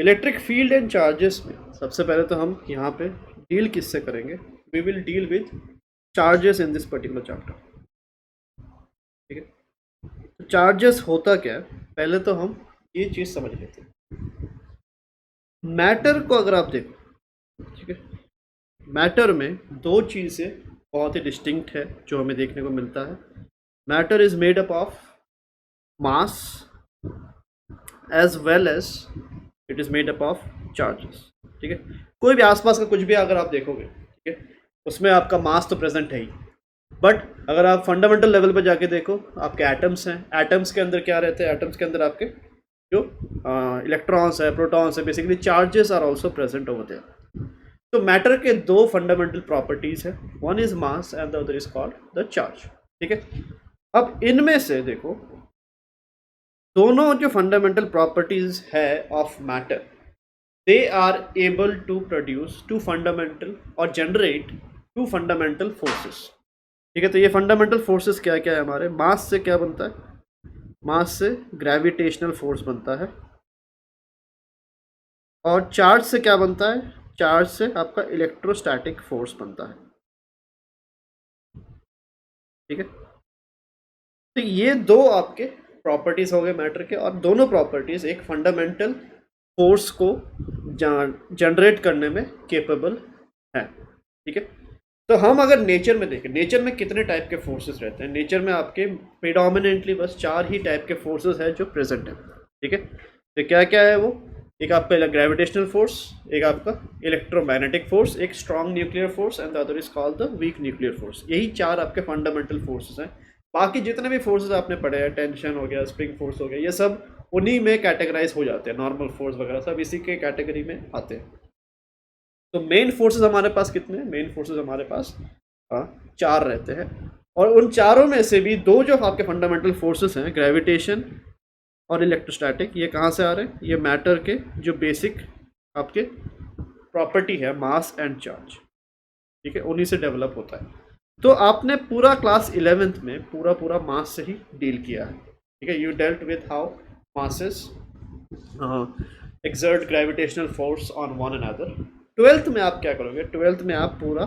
Electric field and charges में सबसे पहले तो हम यहाँ पे डील किससे करेंगे, we will deal with charges in this particular chapter. ठीक है, तो चार्जेस होता क्या है, पहले तो हम ये चीज़ समझ लेते हैं। मैटर को अगर आप देखो, ठीक है, मैटर में दो चीज़ें बहुत ही डिस्टिंक्ट है जो हमें देखने को मिलता है। Matter is made up of mass as well as it is made up of charges. ठीक है, कोई भी आसपास का कुछ भी अगर आप देखोगे, ठीक है, उसमें आपका मास तो प्रेजेंट है ही, बट अगर आप फंडामेंटल लेवल पर जाके देखो, आपके एटम्स हैं, एटम्स के अंदर क्या रहते हैं, एटम्स के अंदर आपके जो इलेक्ट्रॉन्स है, प्रोटॉन्स है, basically charges are also present over there. तो मैटर के दो फंडामेंटल प्रॉपर्टीज है, one is mass and the other is called the charge. ठीक है, अब इनमें से देखो दोनों जो फंडामेंटल प्रॉपर्टीज है of matter, they are able to produce two fundamental और जनरेट टू फंडामेंटल फोर्सेस। ठीक है, तो ये फंडामेंटल फोर्सेस क्या क्या है हमारे, मास से क्या बनता है, मास से ग्रेविटेशनल फोर्स बनता है, और चार्ज से क्या बनता है, चार्ज से आपका इलेक्ट्रोस्टैटिक फोर्स बनता है। ठीक है, तो ये दो आपके प्रॉपर्टीज हो गए मैटर के, और दोनों प्रॉपर्टीज एक फंडामेंटल फोर्स को जनरेट करने में केपेबल है। ठीक है, तो हम अगर नेचर में देखें, नेचर में कितने टाइप के फोर्सेस रहते हैं, नेचर में आपके प्रिडोमिनेंटली बस 4 ही टाइप के फोर्सेस है जो प्रेजेंट है। ठीक है, तो क्या क्या है वो, एक आपका ग्रेविटेशनल फोर्स, एक आपका इलेक्ट्रोमैग्नेटिक फोर्स, एक strong nuclear force and the other is called the weak nuclear force. यही 4 आपके फंडामेंटल फोर्सेस हैं। बाकी जितने भी फोर्सेस आपने पढ़े हैं, टेंशन हो गया, स्प्रिंग फोर्स हो गया, ये सब उन्हीं में कैटेगराइज हो जाते हैं, नॉर्मल फोर्स वगैरह सब इसी के कैटेगरी में आते हैं। तो मेन फोर्सेस हमारे पास कितने हैं, मेन फोर्सेस हमारे पास 4 रहते हैं, और उन चारों में से भी दो जो आपके फंडामेंटल फोर्सेस हैं, ग्रेविटेशन और इलेक्ट्रोस्टैटिक, ये कहाँ से आ रहे हैं, ये मैटर के जो बेसिक आपके प्रॉपर्टी है, मास एंड चार्ज, ठीक है, उन्हीं से डेवलप होता है। तो आपने पूरा क्लास 11th में पूरा मास से ही डील किया है। ठीक है, you dealt with how masses exert gravitational force on one another। 12th में आप क्या करोगे, 12th में आप पूरा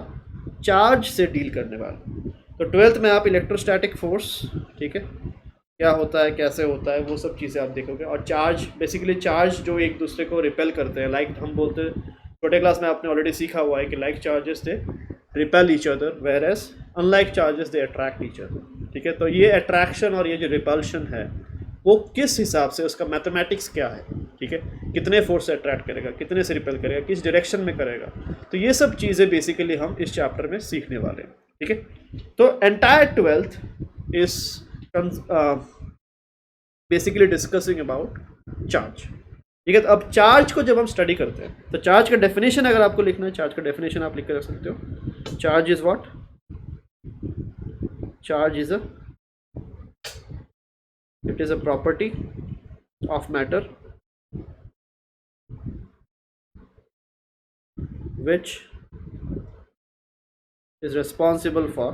चार्ज से डील करने वाले। तो 12th में आप इलेक्ट्रोस्टैटिक फोर्स, ठीक है, क्या होता है, कैसे होता है, वो सब चीज़ें आप देखोगे। और चार्ज, बेसिकली चार्ज जो एक दूसरे को रिपेल करते हैं, लाइक हम बोलते हैं, छोटे क्लास में आपने ऑलरेडी सीखा हुआ है कि like charges they repel each other, whereas unlike charges they attract each other. ठीक है, तो ये अट्रैक्शन और ये जो रिपल्शन है वो किस हिसाब से, उसका मैथमेटिक्स क्या है, ठीक है, कितने फोर्स से अट्रैक्ट करेगा, कितने से रिपेल करेगा, किस डायरेक्शन में करेगा, तो ये सब चीज़ें बेसिकली हम इस चैप्टर में सीखने वाले हैं। ठीक है, तो entire 12th is basically discussing about charge. ठीक है, तो अब चार्ज को जब हम स्टडी करते हैं, तो चार्ज का डेफिनेशन अगर आपको लिखना है, चार्ज का डेफिनेशन आप लिख कर रख सकते हो। Charge is what, charge is it is a property of matter which is responsible for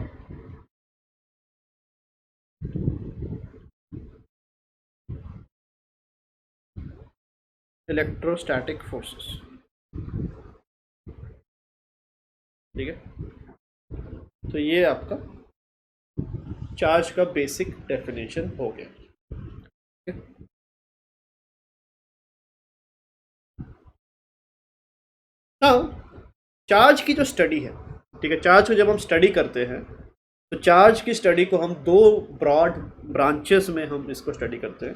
electrostatic forces। ठीक है, तो ये आपका चार्ज का बेसिक डेफिनेशन हो गया। नाउ चार्ज की जो स्टडी है, ठीक है, चार्ज को जब हम स्टडी करते हैं, तो चार्ज की स्टडी को हम दो ब्रॉड ब्रांचेस में हम इसको स्टडी करते हैं।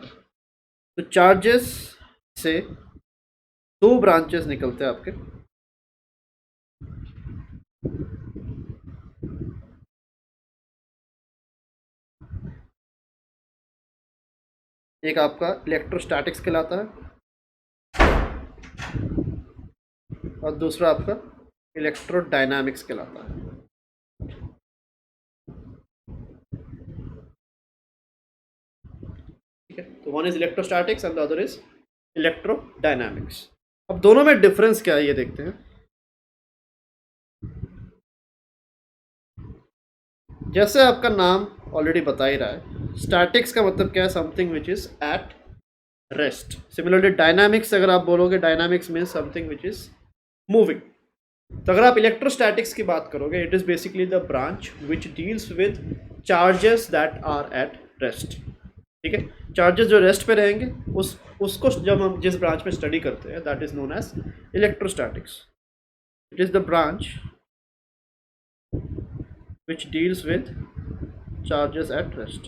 तो चार्जेस से दो ब्रांचेस निकलते हैं आपके, एक आपका इलेक्ट्रोस्टैटिक्स कहलाता है और दूसरा आपका इलेक्ट्रोडायनामिक्स कहलाता है। ठीक है, तो one is electrostatics and the other is electrodynamics. अब दोनों में डिफरेंस क्या है ये देखते हैं। जैसे आपका नाम ऑलरेडी बता ही रहा है, स्टैटिक्स का मतलब क्या है, something which is at rest. Similarly dynamics अगर आप बोलोगे, dynamics means something which is moving. तो अगर आप इलेक्ट्रोस्टैटिक्स की बात करोगे, it is basically the branch which deals with charges that are at rest. ठीक है, चार्जेस जो रेस्ट पे रहेंगे उसको जब हम जिस ब्रांच में स्टडी करते हैं, that is known as electrostatics. It is the branch which deals with charges at rest.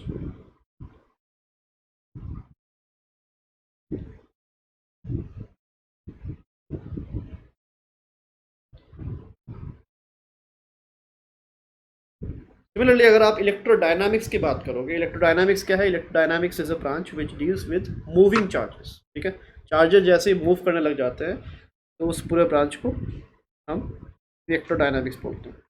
Similarly अगर आप इलेक्ट्रोडायनामिक्स की बात करोगे, इलेक्ट्रोडायनामिक्स क्या है? Electrodynamics is a branch which deals with moving charges. ठीक है, चार्जेस जैसे ही मूव करने लग जाते हैं तो उस पूरे ब्रांच को हम इलेक्ट्रोडायनामिक्स बोलते हैं।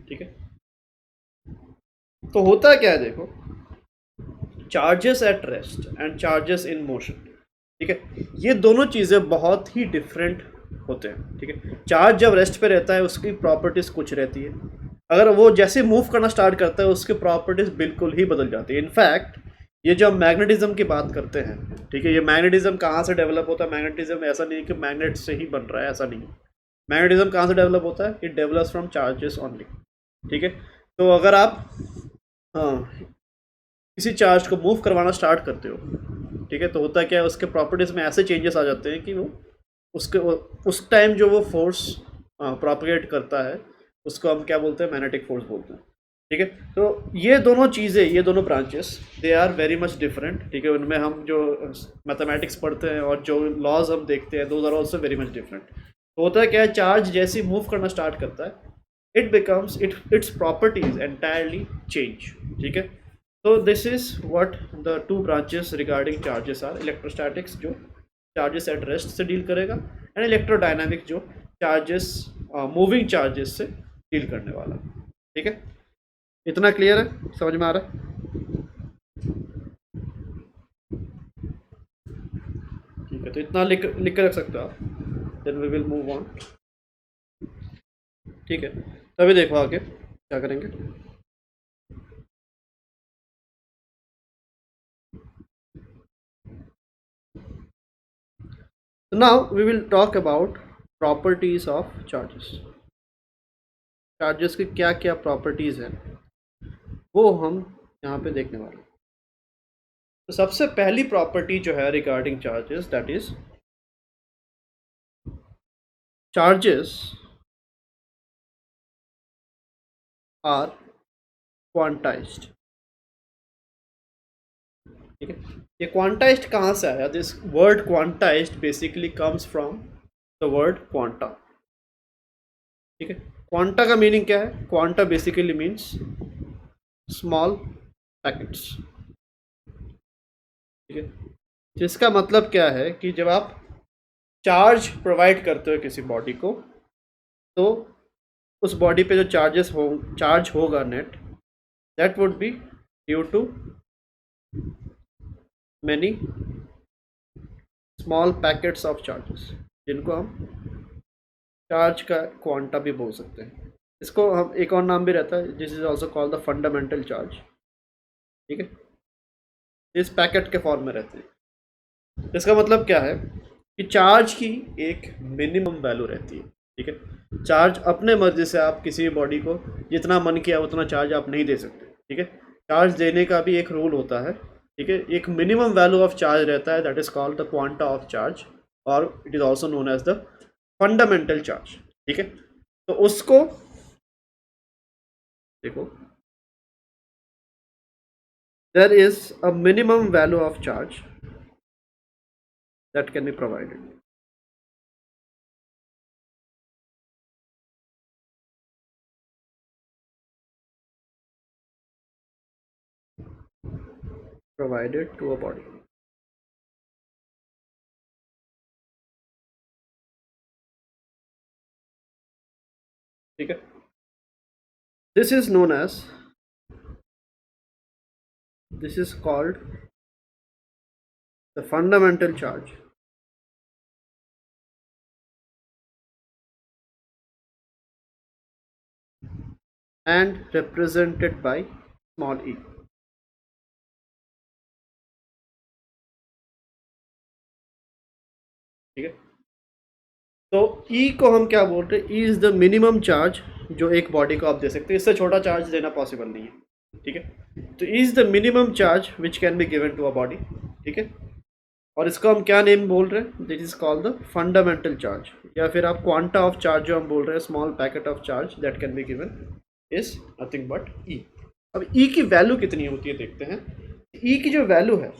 ठीक है, तो होता क्या है देखो, charges at rest and charges in motion. ठीक है, ये दोनों चीज़ें बहुत ही डिफरेंट होते हैं। ठीक है, चार्ज जब रेस्ट पे रहता है उसकी प्रॉपर्टीज़ कुछ रहती है, अगर वो जैसे मूव करना स्टार्ट करता है उसकी प्रॉपर्टीज़ बिल्कुल ही बदल जाती है। इनफैक्ट ये जो हम मैग्नेटिज्म की बात करते हैं, ठीक है, ये मैग्नेटिज्म कहाँ से डेवलप होता है? मैग्नेटिज्म ऐसा नहीं है कि मैग्नेट से ही बन रहा है, ऐसा नहीं है। मैग्नेटिज्म कहाँ से डेवलप होता है? It develops from charges only. ठीक है, तो अगर आप हाँ किसी चार्ज को मूव करवाना स्टार्ट करते हो, ठीक है, तो होता क्या है, उसके प्रॉपर्टीज़ में ऐसे चेंजेस आ जाते हैं कि वो उसके उस टाइम जो वो फोर्स प्रोपगेट करता है उसको हम क्या बोलते हैं? मैग्नेटिक फोर्स बोलते हैं। ठीक है, तो ये दोनों चीज़ें, ये दोनों branches, they are very much different. ठीक है, उनमें हम जो मैथमेटिक्स पढ़ते हैं और जो लॉज हम देखते हैं, those are also very much different. तो होता है क्या है, चार्ज जैसे ही मूव करना स्टार्ट करता है, it becomes its properties entirely change. ठीक है, so this is what the two branches regarding charges are: electrostatics जो charges at rest से डील करेगा, एंड electrodynamics जो charges मूविंग चार्जेस से डील करने वाला। ठीक है, इतना क्लियर है? समझ में आ रहा है? ठीक है, तो इतना लिख कर रख सकते हो आप, then we will move on. ठीक है, तो अभी देखो आगे क्या करेंगे। So now we will talk about properties of charges. Charges की क्या क्या प्रॉपर्टीज़ हैं वो हम यहाँ पे देखने वाले हैं। तो सबसे पहली प्रॉपर्टी जो है regarding charges, that is charges are quantized. ठीक है, ये क्वांटाइज्ड कहाँ से आया? This word quantized basically comes from the word quanta. ठीक है, क्वांटा का मीनिंग क्या है? Quanta basically means small packets. ठीक है, जिसका मतलब क्या है कि जब आप चार्ज प्रोवाइड करते हो किसी बॉडी को, तो उस बॉडी पे जो चार्ज होगा net, that would be due to many small packets of charges, जिनको हम चार्ज का क्वांटा भी बोल सकते हैं। इसको हम एक और नाम भी रहता है, this is also called the fundamental charge. ठीक है, इस पैकेट के फॉर्म में रहते हैं। इसका मतलब क्या है कि चार्ज की एक मिनिमम वैल्यू रहती है। ठीक है, चार्ज अपने मर्जी से आप किसी बॉडी को जितना मन किया उतना चार्ज आप नहीं दे सकते। ठीक है, चार्ज देने का भी एक रूल होता है। ठीक है, एक मिनिमम वैल्यू ऑफ चार्ज रहता है, that is called the quanta of charge, और it is also known as the fundamental charge. ठीक है, तो उसको देखो, there is a minimum value of charge that can be provided. Provided to a body. ठीक है, this is known as, this is called the fundamental charge and represented by small e. ठीक है, तो E को हम क्या बोल रहे हैं, E is the minimum charge जो एक बॉडी को आप दे सकते हैं, इससे छोटा चार्ज देना पॉसिबल नहीं है। ठीक है, तो E is the minimum charge which can be given to a body. ठीक है, और इसको हम क्या नेम बोल रहे हैं, this is called the fundamental charge, या फिर आप क्वांटा ऑफ चार्ज जो हम बोल रहे हैं, small packet of charge that can be given is nothing but E। अब E की वैल्यू कितनी होती है देखते हैं। E की जो वैल्यू है,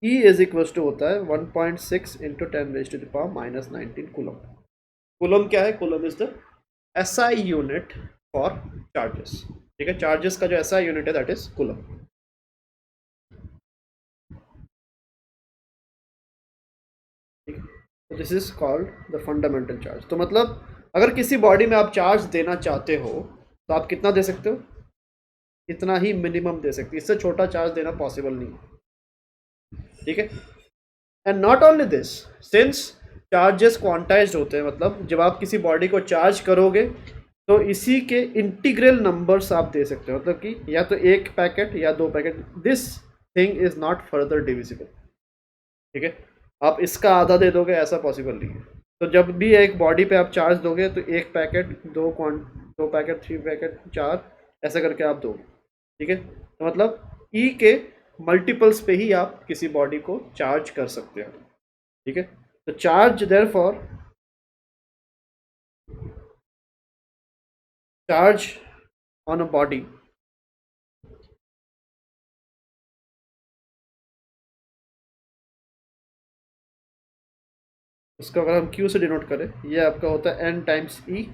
E इज इक्वल टू होता है 1.6 इंटू 10⁻⁻19 कूलम। कूलम क्या है, coulomb is the SI unit for charges. ठीक है, चार्जेस का जो SI यूनिट है दैट इज कूलम। तो this is called the fundamental charge. तो मतलब अगर किसी बॉडी में आप चार्ज देना चाहते हो तो आप कितना दे सकते हो, इतना ही मिनिमम दे सकते हो, इससे छोटा चार्ज देना पॉसिबल नहीं है। ठीक है, and not only this, since charges quantized होते हैं, मतलब जब आप किसी बॉडी को चार्ज करोगे तो इसी के इंटीग्रल नंबर्स आप दे सकते हो, मतलब कि या तो एक पैकेट या दो packet, this thing is not further divisible. ठीक है, आप इसका आधा दे दोगे ऐसा पॉसिबल नहीं है। तो जब भी एक बॉडी पे आप चार्ज दोगे तो एक पैकेट, दो पैकेट, 3 पैकेट, 4 ऐसा करके आप दोगे। ठीक है, तो मतलब ई के मल्टीपल्स पे ही आप किसी बॉडी को चार्ज कर सकते हो। ठीक है, तो charge therefore charge on a body उसको अगर हम Q से डिनोट करें, ये आपका होता है N times E,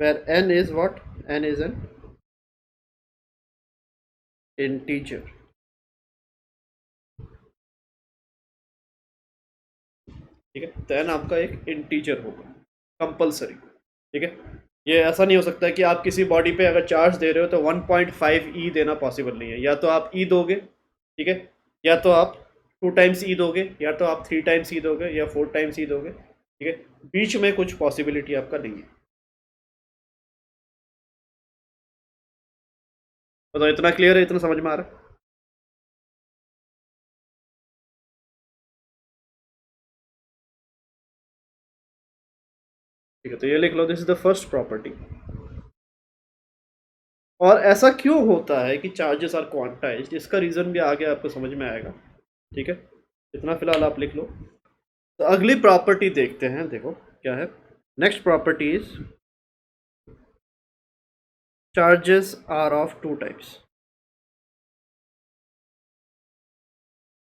where N is what, N is an integer। ठीक है, तो N आपका एक इंटीजर होगा कंपलसरी। ठीक है, ये ऐसा नहीं हो सकता कि आप किसी बॉडी पे अगर चार्ज दे रहे हो तो 1.5 E देना पॉसिबल नहीं है, या तो आप E दोगे, ठीक है, या तो आप 2 टाइम्स E दोगे, या तो आप 3 टाइम्स E दोगे, या 4 टाइम्स E दोगे। ठीक है, बीच में कुछ पॉसिबिलिटी आपका नहीं है। तो इतना क्लियर है, इतना समझ में आ रहा है। ठीक है, तो ये लिख लो, this is the first property. और ऐसा क्यों होता है कि चार्जेस आर क्वांटाइज्ड, इसका रीज़न भी आगे आपको समझ में आएगा। ठीक है, इतना फिलहाल आप लिख लो। तो अगली प्रॉपर्टी देखते हैं, देखो क्या है। Next property is charges are of 2 types.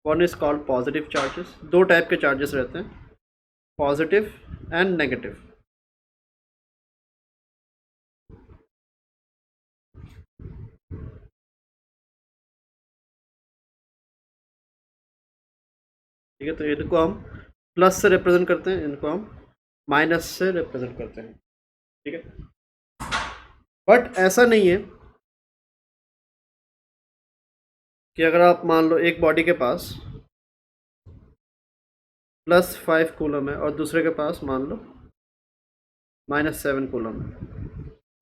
One is called positive charges. 2 type के चार्जेस रहते हैं, पॉजिटिव एंड नेगेटिव। ठीक है, तो इनको हम प्लस से रिप्रेजेंट करते हैं, इनको हम माइनस से रिप्रेजेंट करते हैं। ठीक है, बट ऐसा नहीं है कि अगर आप मान लो एक बॉडी के पास +5 कूलम है और दूसरे के पास मान लो -7 कूलम है।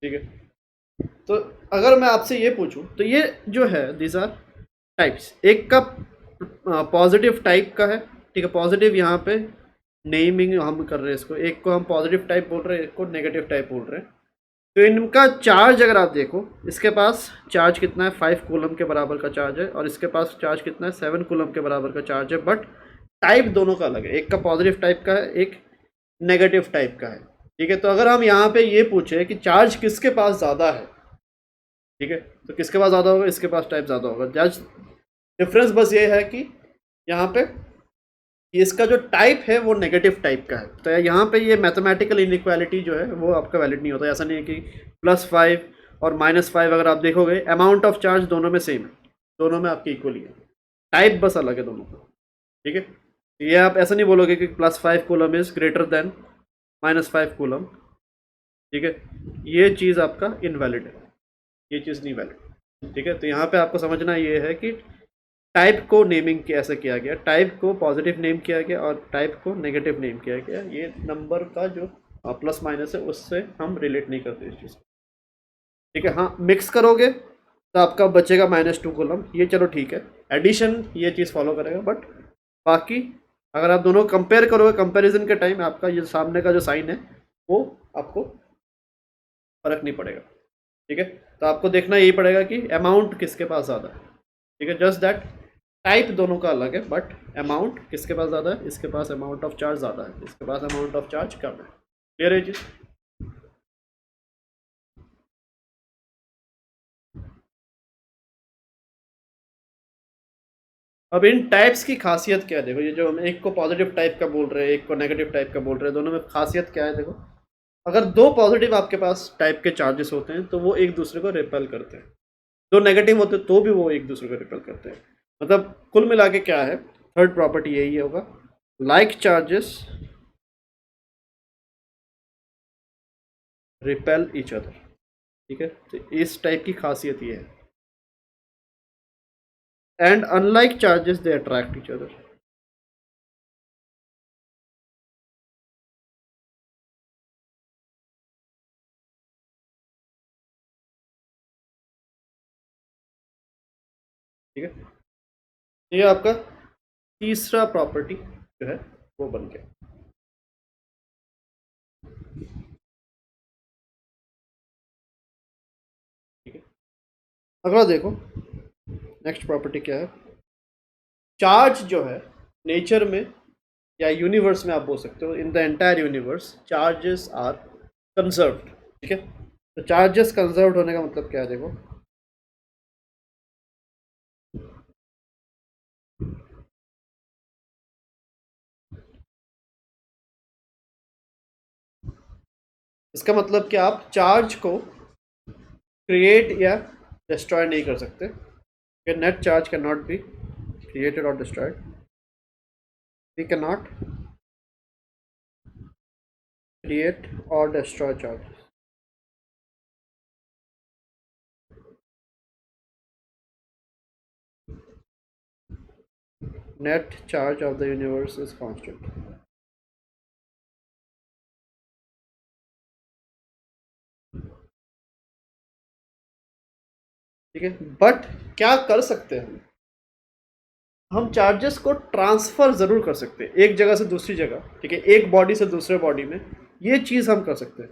ठीक है, तो अगर मैं आपसे ये पूछूं तो ये जो है, दीज आर टाइप्स। एक का पॉजिटिव टाइप का है। ठीक है, पॉजिटिव यहाँ पे नेमिंग हम कर रहे हैं इसको, एक को हम पॉजिटिव टाइप बोल रहे हैं, एक को नेगेटिव टाइप बोल रहे हैं। तो इनका चार्ज अगर आप देखो, इसके पास चार्ज कितना है, 5 कूलम के बराबर का चार्ज है, और इसके पास चार्ज कितना है, 7 कूलम के बराबर का चार्ज है, बट टाइप दोनों का अलग है। एक का पॉजिटिव टाइप का है, एक नेगेटिव टाइप का है। ठीक है, तो अगर हम यहाँ पे ये पूछे कि चार्ज किसके पास ज़्यादा है, ठीक है, तो किसके पास ज़्यादा होगा, इसके पास टाइप ज़्यादा होगा। जस्ट डिफरेंस बस ये है कि यहाँ पे इसका जो टाइप है वो नेगेटिव टाइप का है। तो यहाँ पे ये मैथमेटिकल इनइक्वालिटी जो है वो आपका वैलिड नहीं होता। ऐसा नहीं है कि +5 और -5, अगर आप देखोगे अमाउंट ऑफ चार्ज दोनों में सेम है, दोनों में आपकी इक्वली है, टाइप बस अलग है दोनों का। ठीक है, ये आप ऐसा नहीं बोलोगे कि +5 coulomb is greater than -5 coulomb. ठीक है, ये चीज़ आपका इनवैलिड है, ये चीज़ नहीं वैलिड। ठीक है, तो यहाँ पे आपको समझना ये है कि टाइप को नेमिंग कैसे किया गया, टाइप को पॉजिटिव नेम किया गया और टाइप को नेगेटिव नेम किया गया। ये नंबर का जो प्लस माइनस है उससे हम रिलेट नहीं करते इस चीज़ को। ठीक है, हाँ मिक्स करोगे तो आपका बचेगा -2 कॉलम, ये चलो ठीक है, एडिशन ये चीज़ फॉलो करेगा, बट बाकी अगर आप दोनों कंपेयर करोगे, कंपैरिजन के टाइम आपका ये सामने का जो साइन है वो आपको फर्क नहीं पड़ेगा। ठीक है, तो आपको देखना यही पड़ेगा कि अमाउंट किसके पास ज़्यादा है। ठीक है, जस्ट दैट टाइप दोनों का अलग है, बट अमाउंट किसके पास ज़्यादा है, इसके पास अमाउंट ऑफ चार्ज ज़्यादा है, इसके पास अमाउंट ऑफ चार्ज कम है। क्लियर है चीज़? अब इन टाइप्स की खासियत क्या है, देखो ये जो हम एक को पॉजिटिव टाइप का बोल रहे हैं, एक को नेगेटिव टाइप का बोल रहे हैं, दोनों में खासियत क्या है देखो। अगर दो पॉजिटिव आपके पास टाइप के चार्जेस होते हैं तो वो एक दूसरे को रिपेल करते हैं, दो नेगेटिव होते तो भी वो एक दूसरे को रिपेल करते हैं। मतलब कुल मिला के क्या है, थर्ड प्रॉपर्टी यही होगा, like charges repel each other. ठीक है, तो इस टाइप की खासियत ये है, and unlike charges they attract each other. ठीक है, ये आपका तीसरा प्रॉपर्टी जो है वो बन गया। ठीक है, अगला देखो, नेक्स्ट प्रॉपर्टी क्या है, चार्ज जो है नेचर में या यूनिवर्स में आप बोल सकते हो, in the entire universe charges are conserved. ठीक है, तो चार्जेस कंजर्व्ड होने का मतलब क्या है देखो, इसका मतलब कि आप चार्ज को क्रिएट या डिस्ट्रॉय नहीं कर सकते, net charge can not be created और destroyed, we can not create और destroy charge. Net charge of the universe is constant. ठीक है, बट क्या कर सकते हैं हम चार्जेस को ट्रांसफर जरूर कर सकते हैं एक जगह से दूसरी जगह। ठीक है, एक बॉडी से दूसरे बॉडी में, ये चीज हम कर सकते हैं।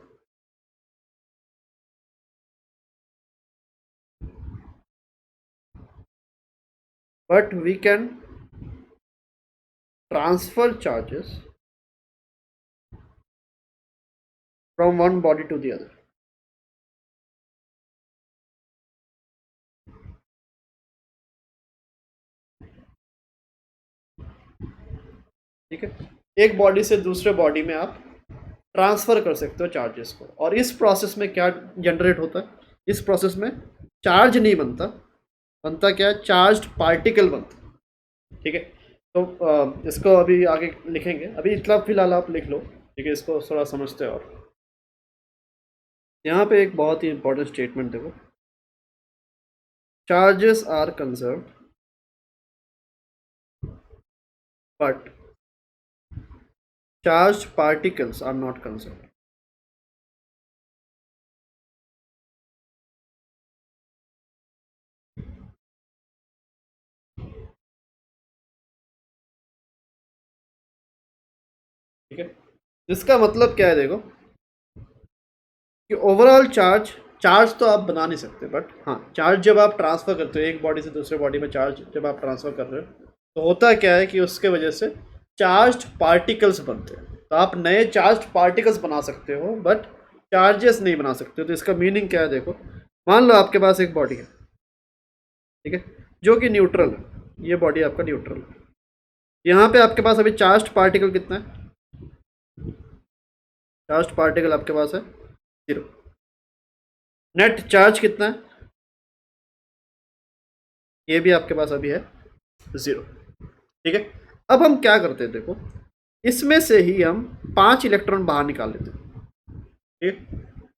But we can transfer charges from one body to the other. ठीक है, एक बॉडी से दूसरे बॉडी में आप ट्रांसफर कर सकते हो चार्जेस को, और इस प्रोसेस में क्या जनरेट होता है, इस प्रोसेस में चार्ज नहीं बनता, बनता क्या है, चार्ज्ड पार्टिकल बनता। ठीक है, तो इसको अभी आगे लिखेंगे, अभी इतना फिलहाल आप लिख लो। ठीक है, इसको थोड़ा समझते हैं। और यहाँ पे एक बहुत ही इंपॉर्टेंट स्टेटमेंट देखो, charges are conserved but charge particles are not conserved. ठीक है, इसका मतलब क्या है देखो, कि ओवरऑल चार्ज, चार्ज तो आप बना नहीं सकते, बट हाँ चार्ज जब आप ट्रांसफ़र करते हो एक बॉडी से दूसरे बॉडी में, चार्ज जब आप ट्रांसफ़र कर रहे हो तो होता क्या है कि उसके वजह से चार्ज्ड पार्टिकल्स बनते हैं, तो आप नए चार्ज्ड पार्टिकल्स बना सकते हो बट चार्जेस नहीं बना सकते। तो इसका मीनिंग क्या है देखो, मान लो आपके पास एक बॉडी है, ठीक है, जो कि न्यूट्रल है, ये बॉडी आपका न्यूट्रल है, यहाँ पे आपके पास अभी चार्ज्ड पार्टिकल कितना है, चार्ज्ड पार्टिकल आपके पास है 0, नेट चार्ज कितना है, ये भी आपके पास अभी है 0। ठीक है, अब हम क्या करते हैं देखो, इसमें से ही हम 5 इलेक्ट्रॉन बाहर निकाल लेते हैं। ठीक,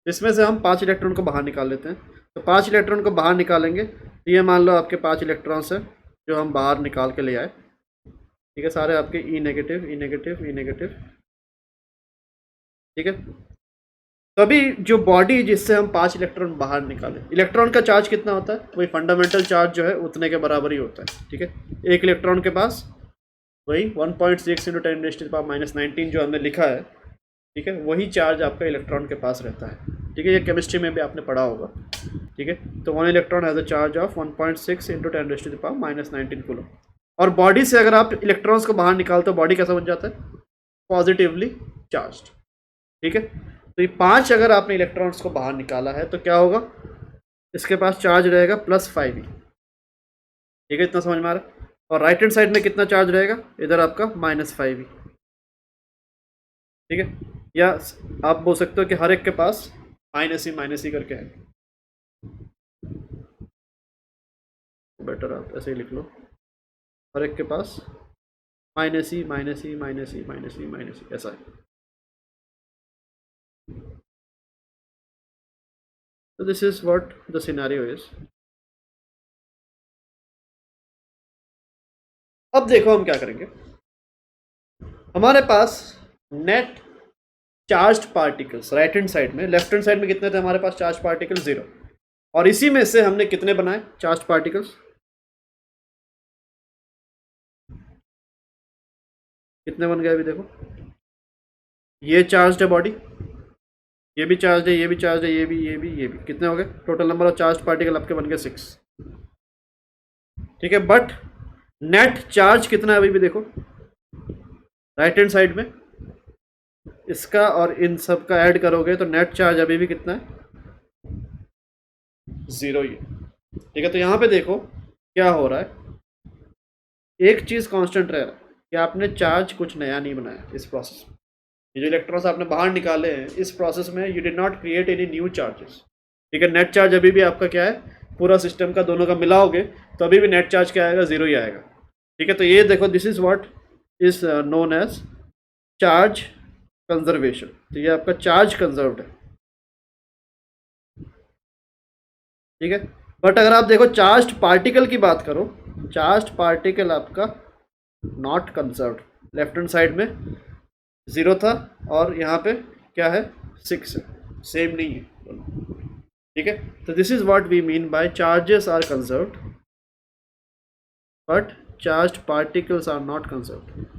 इसमें से हम 5 इलेक्ट्रॉन को बाहर निकाल लेते हैं। तो 5 इलेक्ट्रॉन को बाहर निकालेंगे तो ये मान लो आपके 5 इलेक्ट्रॉन्स है जो हम बाहर निकाल के ले आए। ठीक है, सारे आपके e negative e negative e negative. ठीक है, तो अभी जो बॉडी जिससे हम 5 इलेक्ट्रॉन बाहर निकाले, इलेक्ट्रॉन का चार्ज कितना होता है, वही फंडामेंटल चार्ज जो है उतने के बराबर ही होता है। ठीक है, एक इलेक्ट्रॉन के पास वही 1.6 × 10⁻⁻19 जो हमने लिखा है। ठीक है, वही चार्ज आपका इलेक्ट्रॉन के पास रहता है। ठीक है, ये केमिस्ट्री में भी आपने पढ़ा होगा। ठीक है, तो 1 electron has a charge of 1.6 × 10⁻⁻19 coulomb. और बॉडी से अगर आप इलेक्ट्रॉन्स को बाहर निकालते हो, बॉडी कैसा बन जाता है, पॉजिटिवली चार्ज्ड। ठीक है, तो ये 5 अगर आपने इलेक्ट्रॉन्स को बाहर निकाला है तो क्या होगा, इसके पास चार्ज रहेगा +5e। ठीक है, इतना समझ में आ रहा है। और राइट हैंड साइड में कितना चार्ज रहेगा, इधर आपका -5e। ठीक है, या आप बोल सकते हो कि हर एक के पास -e करके है। बेटर आप ऐसे ही लिख लो, हर एक के पास -e ऐसा है। So this is what the scenario is. अब देखो हम क्या करेंगे, हमारे पास net charged particles right hand side में, लेफ्ट हैंड साइड में कितने थे हमारे पास चार्ज पार्टिकल 0, और इसी में से हमने कितने बनाए चार्ज पार्टिकल्स, कितने बन गए अभी देखो, ये चार्ज्ड है बॉडी, ये भी चार्ज है, ये भी चार्ज है, ये भी, कितने हो गए, total number of charge particle आपके बन गए 6। ठीक है, बट नेट चार्ज कितना है अभी भी देखो, राइट हैंड साइड में इसका और इन सब का ऐड करोगे तो नेट चार्ज अभी भी कितना है, 0 ही। ठीक है, तो यहाँ पे देखो क्या हो रहा है, एक चीज़ कांस्टेंट रह रहा है कि आपने चार्ज कुछ नया नहीं बनाया इस प्रोसेस में। ये जो इलेक्ट्रॉन्स आपने बाहर निकाले हैं इस प्रोसेस में, you did not create any new charges. ठीक है, नेट चार्ज अभी भी आपका क्या है, पूरा सिस्टम का दोनों का मिलाओगे तो अभी भी नेट चार्ज क्या आएगा, 0 ही आएगा। ठीक है, तो ये देखो this is what is known as charge conservation. तो ये आपका चार्ज कंजर्व्ड है। ठीक है, बट अगर आप देखो चार्ज पार्टिकल की बात करो, चार्ज पार्टिकल आपका not conserved, left hand side में 0 था और यहाँ पे क्या है 6 है, सेम नहीं है। ठीक है, तो this is what we mean by charges are conserved but charged particles are not conserved.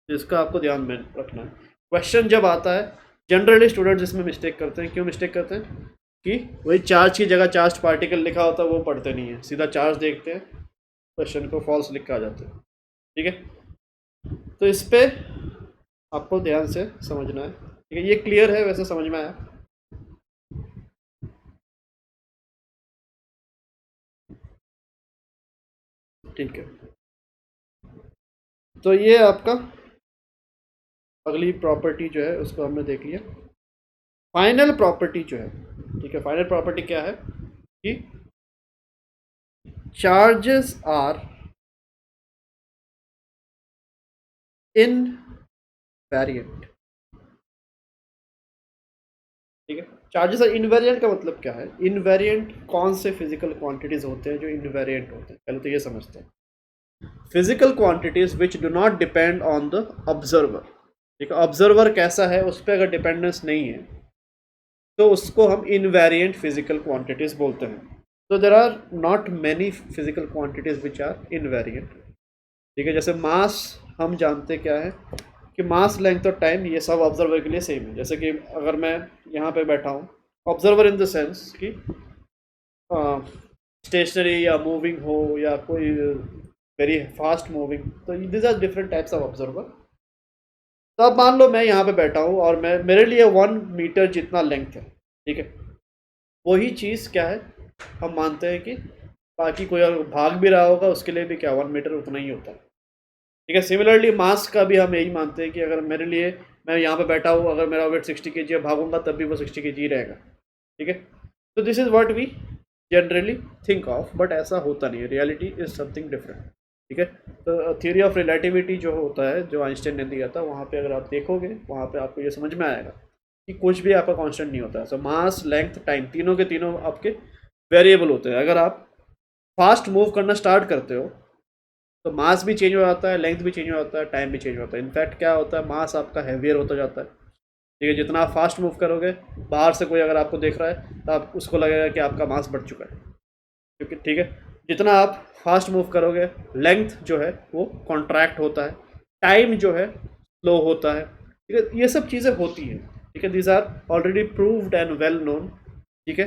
इसका आपको ध्यान में रखना है। क्वेश्चन जब आता है जनरली स्टूडेंट्स इसमें मिस्टेक करते हैं। क्यों मिस्टेक करते हैं कि वही चार्ज की जगह चार्ज पार्टिकल लिखा होता है वो पढ़ते नहीं है, सीधा चार्ज देखते हैं, क्वेश्चन को फॉल्स लिख के आ जाते हैं। ठीक है, तो इस पे आपको ध्यान से समझना है। ठीक है, ये क्लियर है, वैसे समझ में आया। ठीक है, तो ये आपका अगली प्रॉपर्टी जो है उसको हमने देख लिया। फाइनल प्रॉपर्टी जो है, ठीक है, फाइनल प्रॉपर्टी क्या है कि चार्जेस आर इनवेरिएंट। ठीक है, चार्जेस आर इनवेरिएंट का मतलब क्या है, इनवेरिएंट कौन से फिजिकल क्वांटिटीज होते हैं जो इनवेरिएंट होते हैं, पहले तो ये समझते हैं। Physical quantities which do not depend on the observer. ठीक है, ऑब्जर्वर कैसा है उस पर अगर डिपेंडेंस नहीं है तो उसको हम इनवेरिएंट फिजिकल क्वांटिटीज बोलते हैं। तो there are not many physical quantities which are invariant. ठीक है, जैसे मास हम जानते क्या है कि मास, लेंथ और टाइम ये सब ऑब्जर्वर के लिए सेम है। जैसे कि अगर मैं यहाँ पे बैठा हूँ, ऑब्जर्वर इन द सेंस कि स्टेशनरी या मूविंग हो या कोई वेरी फास्ट मूविंग, तो this are different types of observer. तो अब मान लो मैं यहाँ पे बैठा हूँ और मैं मेरे लिए 1 मीटर जितना लेंथ है। ठीक है, वही चीज़ क्या है हम मानते हैं कि बाकी कोई और भाग भी रहा होगा उसके लिए भी क्या 1 मीटर उतना ही होता है। ठीक है, सिमिलरली मास का भी हम यही मानते हैं कि अगर मेरे लिए, मैं यहाँ पे बैठा हूँ, अगर मेरा वेट 60 kg है, भागूंगा तब भी वो 60 kg रहेगा। ठीक है, तो this is what we generally think of, but ऐसा होता नहीं है, रियलिटी इज समथिंग डिफरेंट। ठीक है। तो थ्योरी ऑफ रिलेटिविटी जो होता है, जो आइंस्टाइन ने दिया था, वहाँ पे अगर आप देखोगे वहाँ पे आपको ये समझ में आएगा कि कुछ भी आपका कांस्टेंट नहीं होता है। सो मास, लेंथ, टाइम, तीनों के तीनों आपके वेरिएबल होते हैं। अगर आप फास्ट मूव करना स्टार्ट करते हो तो मास भी चेंज हो जाता है, लेंथ भी चेंज हो जाता है, टाइम भी चेंज होता है। इनफैक्ट क्या होता है, मास आपका हैवियर होता जाता है। ठीक है, जितना आप फास्ट मूव करोगे, बाहर से कोई अगर आपको देख रहा है तो आप उसको लगेगा कि आपका मास बढ़ चुका है, क्योंकि ठीक है, जितना आप फास्ट मूव करोगे लेंथ जो है वो कॉन्ट्रैक्ट होता है, टाइम जो है स्लो होता है। ठीक है, ये सब चीज़ें होती हैं। ठीक है, these are already proved and well known. ठीक है,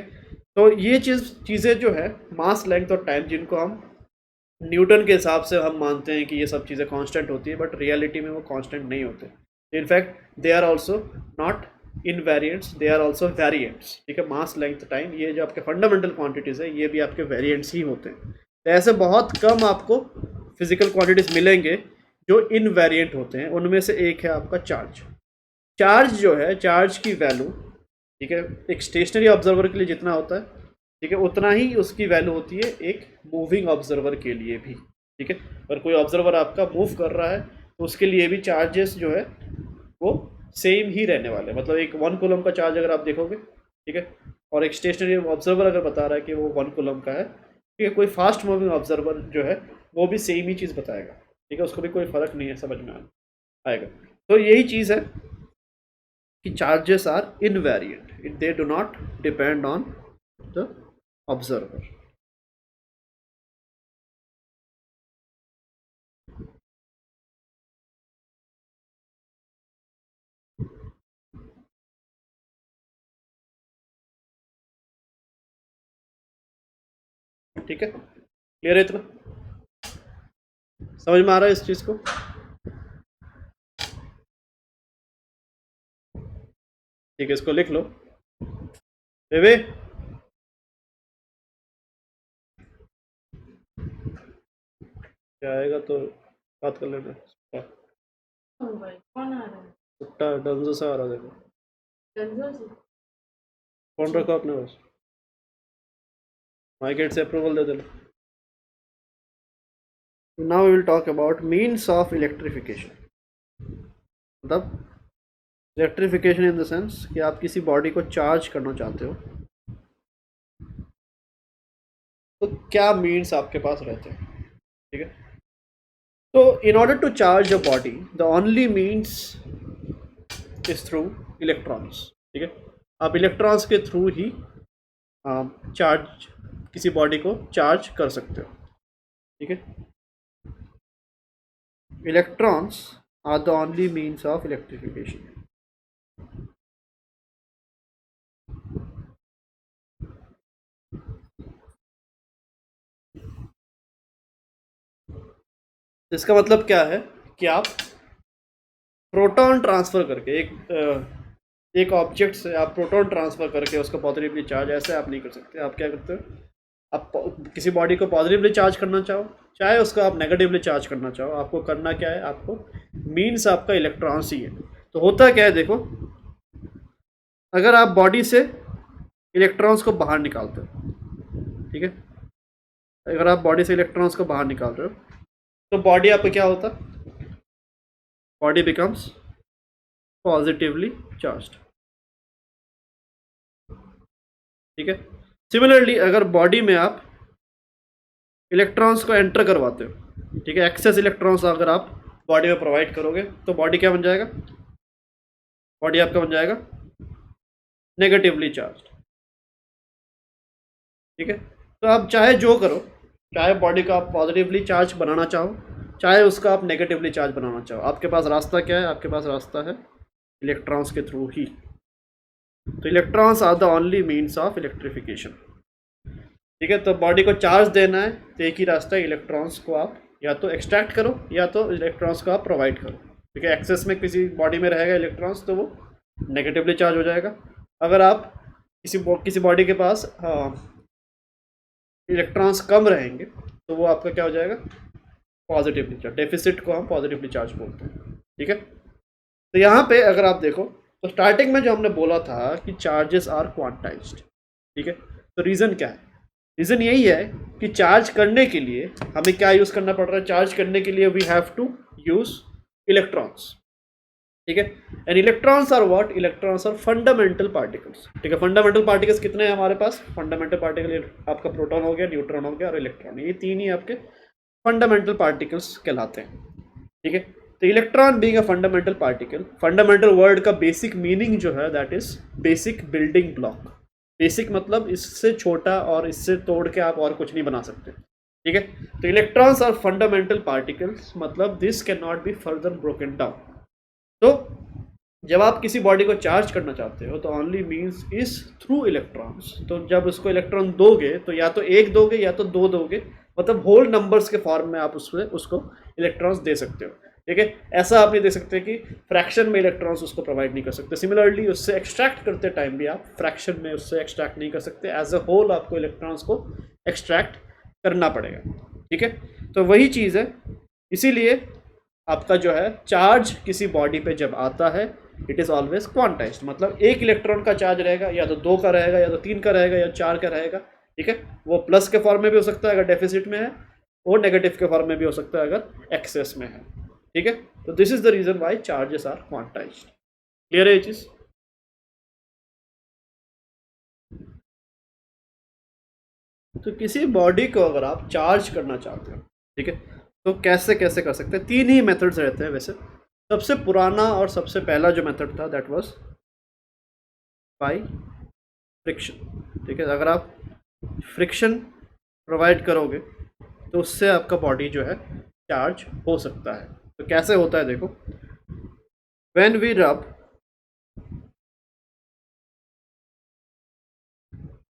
तो ये चीज़ें जो है मास, लेंथ और टाइम, जिनको हम न्यूटन के हिसाब से हम मानते हैं कि ये सब चीज़ें कांस्टेंट होती है, बट रियलिटी में वो कांस्टेंट नहीं होते। In fact they are also not invariants, they are also variants. ठीक है, मास, लेंथ, टाइम, ये जो आपके फंडामेंटल क्वांटिटीज़ है, ये भी आपके वेरिएंट्स ही होते हैं। तो ऐसे बहुत कम आपको फिजिकल क्वांटिटीज़ मिलेंगे जो इनवेरिएंट होते हैं। उनमें से एक है आपका चार्ज। चार्ज जो है, चार्ज की वैल्यू, ठीक है, एक स्टेशनरी ऑब्जर्वर के लिए जितना होता है, ठीक है, उतना ही उसकी वैल्यू होती है एक मूविंग ऑब्जर्वर के लिए भी। ठीक है, अगर कोई ऑब्जर्वर आपका मूव कर रहा है तो उसके लिए भी चार्जेस जो है वो सेम ही रहने वाले। मतलब एक 1 कूलम का चार्ज अगर आप देखोगे, ठीक है, और एक स्टेशनरी ऑब्जर्वर अगर बता रहा है कि वो 1 कूलम का है, ठीक है, कोई फास्ट मूविंग ऑब्जर्वर जो है वो भी सेम ही चीज़ बताएगा। ठीक है, उसको भी कोई फ़र्क नहीं है, समझ में आएगा। तो यही चीज़ है कि charges are invariant, they do not depend on the observer। ठीक है, क्लियर है? इतना समझ में आ रहा है इस चीज़ को? ठीक है, इसको लिख लो। बेबे क्या आएगा तो बात कर लेना। कौन आ रहा है? छुट्टा डंजो से आ रहा, देखो डंजो से? फोन रखो अपने पास, माइकेट से अप्रूवल दे देना। Now we will talk about means of electrification. मतलब इलेक्ट्रिफिकेशन इन द सेंस कि आप किसी बॉडी को चार्ज करना चाहते हो तो क्या मीन्स आपके पास रहते हैं। ठीक है, तो in order to charge a body, the only means is through electrons। ठीक है, आप इलेक्ट्रॉन्स के थ्रू ही चार्ज किसी बॉडी को चार्ज कर सकते हो। ठीक है, electrons are the only means of electrification. इसका मतलब क्या है कि आप प्रोटॉन ट्रांसफ़र करके एक ऑब्जेक्ट से आप प्रोटॉन ट्रांसफ़र करके उसको पॉजिटिवली चार्ज, ऐसे आप नहीं कर सकते। आप क्या करते हो, आप किसी बॉडी को पॉजिटिवली चार्ज करना चाहो, चाहे उसको आप नेगेटिवली चार्ज करना चाहो, आपको करना क्या है, आपको मीन्स आपका इलेक्ट्रॉन्स ही है। तो होता क्या है, देखो, अगर आप बॉडी से इलेक्ट्रॉन्स को बाहर निकालते हो, ठीक है, अगर आप बॉडी से इलेक्ट्रॉन्स को बाहर निकाल रहे हो तो बॉडी आपका क्या होता है, बॉडी बिकम्स पॉजिटिवली चार्ज्ड। ठीक है, सिमिलरली अगर बॉडी में आप इलेक्ट्रॉन्स को एंटर करवाते हो, ठीक है, एक्सेस इलेक्ट्रॉन्स अगर आप बॉडी में प्रोवाइड करोगे तो बॉडी क्या बन जाएगा, बॉडी आपका बन जाएगा नेगेटिवली चार्ज्ड। ठीक है, तो आप चाहे जो करो, चाहे बॉडी को आप पॉजिटिवली चार्ज बनाना चाहो, चाहे उसका आप नेगेटिवली चार्ज बनाना चाहो, आपके पास रास्ता क्या है, आपके पास रास्ता है इलेक्ट्रॉन्स के थ्रू ही। तो electrons are the only means of electrification. ठीक है, तो बॉडी को चार्ज देना है तो एक ही रास्ता है, इलेक्ट्रॉन्स को आप या तो एक्सट्रैक्ट करो या तो इलेक्ट्रॉन्स को आप प्रोवाइड करो। ठीक है, एक्सेस में किसी बॉडी में रहेगा इलेक्ट्रॉन्स तो वो नेगेटिवली चार्ज हो जाएगा। अगर आप किसी बॉडी के पास इलेक्ट्रॉन्स कम रहेंगे तो वो आपका क्या हो जाएगा, पॉजिटिवली चार्ज। डेफिसिट को हम पॉजिटिवली चार्ज बोलते हैं। ठीक है, तो यहाँ पे अगर आप देखो तो स्टार्टिंग में जो हमने बोला था कि चार्जेस आर क्वांटाइज्ड। ठीक है, तो रीज़न क्या है, रीज़न यही है कि चार्ज करने के लिए हमें क्या यूज करना पड़ रहा है, चार्ज करने के लिए we have to use electrons, ठीक है। And electrons are what, electrons are fundamental particles, ठीक है। फंडामेंटल पार्टिकल्स कितने हैं हमारे पास, फंडामेंटल पार्टिकल आपका प्रोटॉन हो गया, न्यूट्रॉन हो गया और इलेक्ट्रॉन, ये तीन ही आपके फंडामेंटल पार्टिकल्स कहलाते हैं, ठीक है। तो electron being a fundamental particle, fundamental word का बेसिक मीनिंग जो है that is basic building block. Basic मतलब इससे छोटा और इससे तोड़ के आप और कुछ नहीं बना सकते, ठीक है। तो इलेक्ट्रॉन्स आर फंडामेंटल पार्टिकल्स, मतलब this can not be further broken down. तो जब आप किसी बॉडी को चार्ज करना चाहते हो तो only means is through electrons. तो जब उसको इलेक्ट्रॉन दोगे तो या तो एक दोगे या तो दो दोगे, मतलब होल नंबर्स के फॉर्म में आप उसको इलेक्ट्रॉन्स दे सकते हो, ठीक है। ऐसा आप नहीं दे सकते कि फ्रैक्शन में इलेक्ट्रॉन्स उसको प्रोवाइड नहीं कर सकते। सिमिलरली उससे एक्सट्रैक्ट करते टाइम भी आप फ्रैक्शन में उससे एक्सट्रैक्ट नहीं कर सकते, एज अ होल आपको इलेक्ट्रॉन्स को एक्सट्रैक्ट करना पड़ेगा, ठीक है। तो वही चीज़ है, इसीलिए आपका जो है चार्ज किसी बॉडी पे जब आता है इट इज़ ऑलवेज क्वांटाइज्ड, मतलब एक इलेक्ट्रॉन का चार्ज रहेगा, या तो 2 का रहेगा, या तो 3 का रहेगा, या 4 का रहेगा, ठीक है। वो प्लस के फॉर्म में भी हो सकता है अगर डेफिसिट में है, और नेगेटिव के फॉर्म में भी हो सकता है अगर एक्सेस में है, ठीक है। तो this is the reason why charges are quantised. Clear है ये चीज? तो किसी बॉडी को अगर आप चार्ज करना चाहते हो, ठीक है, तो कैसे कैसे कर सकते हैं, 3 ही मेथड्स रहते हैं वैसे। सबसे पुराना और सबसे पहला जो मेथड था दैट वाज बाय फ्रिक्शन, ठीक है। अगर आप फ्रिक्शन प्रोवाइड करोगे तो उससे आपका बॉडी जो है चार्ज हो सकता है। तो कैसे होता है देखो, व्हेन वी रब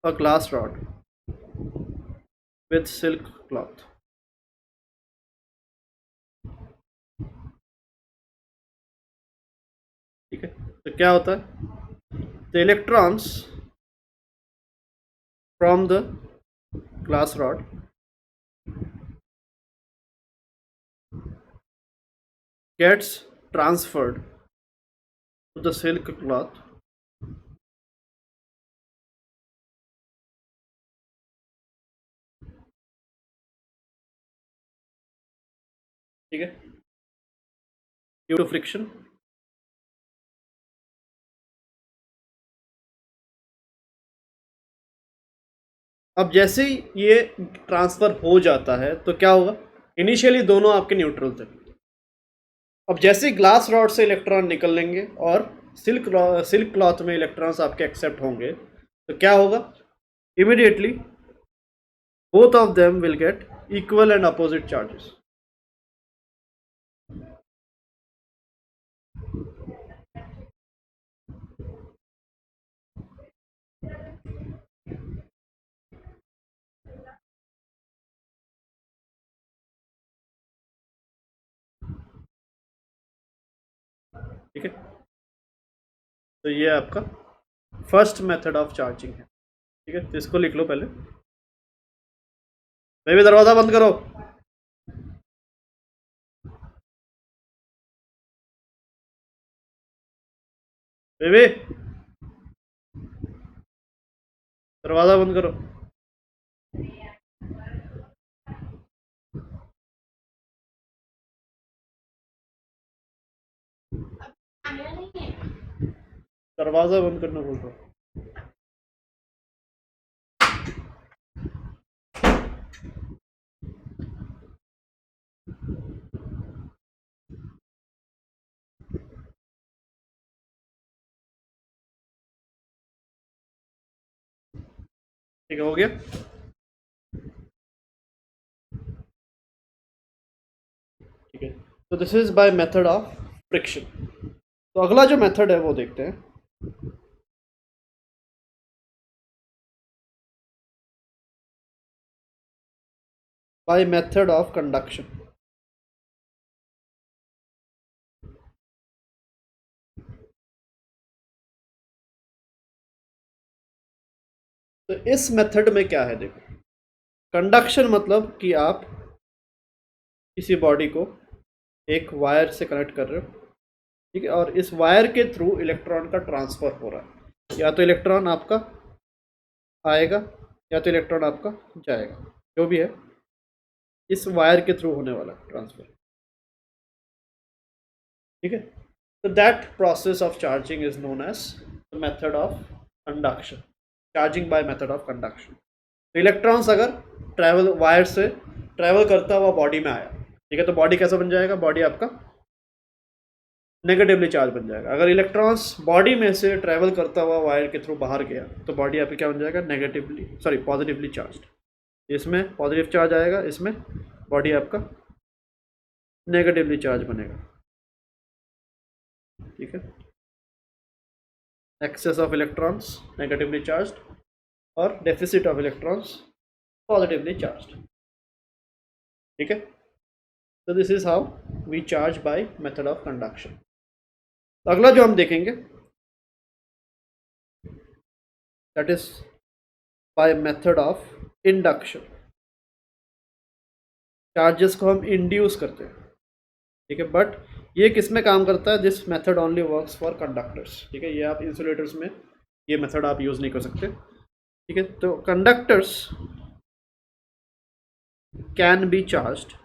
a glass rod with silk cloth, ठीक है, तो क्या होता है, the electrons from the glass rod gets transferred to the silk cloth, ठीक है, ड्यू टू फ्रिक्शन। अब जैसे ही ये ट्रांसफर हो जाता है तो क्या होगा, इनिशियली दोनों आपके न्यूट्रल थे, अब जैसे ही ग्लास रॉड से इलेक्ट्रॉन निकल लेंगे और सिल्क क्लॉथ में इलेक्ट्रॉन्स आपके एक्सेप्ट होंगे तो क्या होगा, immediately both of them will get equal and opposite charges, ठीक है। तो ये आपका फर्स्ट मेथड ऑफ चार्जिंग है, ठीक है। तो इसको लिख लो पहले, बेबी दरवाजा बंद करो, बेबी दरवाजा बंद करो। दरवाजा बंद करना बोल रहा हूँ। ठीक है, हो गया। ठीक है, तो this is by method of friction. तो अगला जो मेथड है वो देखते हैं, बाय मेथड ऑफ कंडक्शन। तो इस मेथड में क्या है देखो, कंडक्शन मतलब कि आप किसी बॉडी को एक वायर से कनेक्ट कर रहे हो, ठीक है, और इस वायर के थ्रू इलेक्ट्रॉन का ट्रांसफर हो रहा है, या तो इलेक्ट्रॉन आपका आएगा या तो इलेक्ट्रॉन आपका जाएगा, जो भी है इस वायर के थ्रू होने वाला ट्रांसफर, ठीक है। तो that process of charging is known as the method of conduction, charging by method of conduction. तो इलेक्ट्रॉन्स अगर ट्रैवल वायर से ट्रैवल करता हुआ बॉडी में आया, ठीक है, तो बॉडी कैसा बन जाएगा, बॉडी आपका नेगेटिवली चार्ज बन जाएगा। अगर इलेक्ट्रॉन्स बॉडी में से ट्रैवल करता हुआ वायर के थ्रू बाहर गया तो बॉडी आपकी क्या बन जाएगा, नेगेटिवली सॉरी पॉजिटिवली चार्ज। इसमें पॉजिटिव चार्ज आएगा, इसमें बॉडी आपका नेगेटिवली चार्ज बनेगा, ठीक है। Excess of electrons negatively charge और deficit of electrons positively charge, ठीक है। तो this is how we charge by method of conduction. तो अगला जो हम देखेंगे that is by method of induction. Charges को हम इंड्यूस करते हैं, ठीक है, बट ये किस में काम करता है, this method only works for conductors, ठीक है। ये आप इंसुलेटर्स में ये मेथड आप यूज़ नहीं कर सकते, ठीक है। तो conductors can be charged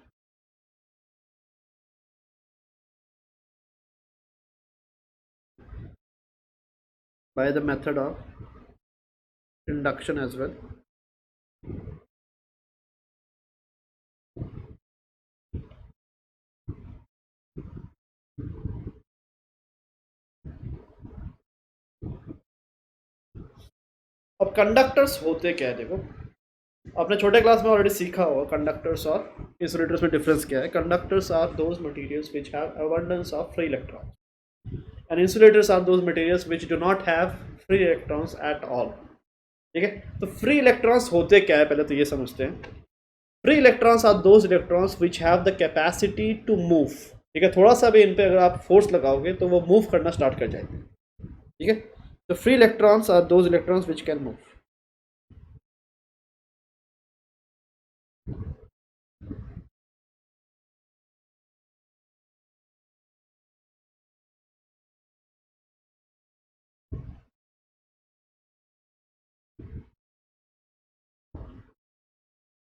by the method of induction as well. अब कंडक्टर्स होते क्या है, देखो आपने छोटे क्लास में ऑलरेडी सीखा होगा कंडक्टर्स और इंसुलेटर्स में डिफरेंस क्या है। Conductors are those materials which have abundance of free electrons and insulators are those materials which do not have free electrons at all, ठीक है। तो फ्री इलेक्ट्रॉन्स होते क्या है, पहले तो ये समझते हैं। Free electrons are those electrons which have the capacity to move, ठीक है। थोड़ा सा भी इन पे अगर आप फोर्स लगाओगे तो वो मूव करना स्टार्ट कर जाएंगे, ठीक है। तो free electrons are those electrons which can move,